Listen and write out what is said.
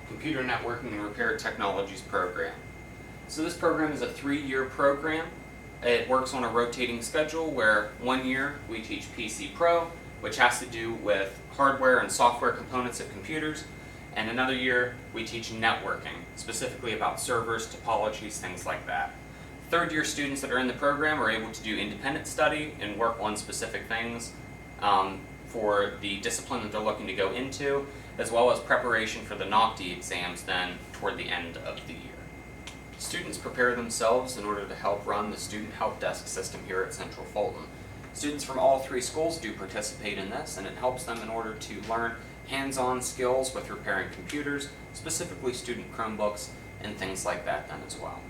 Computer Networking and Repair Technologies program. So this program is a 3-year program. It works on a rotating schedule where 1 year we teach PC Pro, which has to do with hardware and software components of computers, and another year we teach networking, specifically about servers, topologies, things like that. Third-year students that are in the program are able to do independent study and work on specific things for the discipline that they're looking to go into, as well as preparation for the NOCTI exams then toward the end of the year. Students prepare themselves in order to help run the student help desk system here at Central Fulton. Students from all 3 schools do participate in this, and it helps them in order to learn hands-on skills with repairing computers, specifically student Chromebooks and things like that then as well.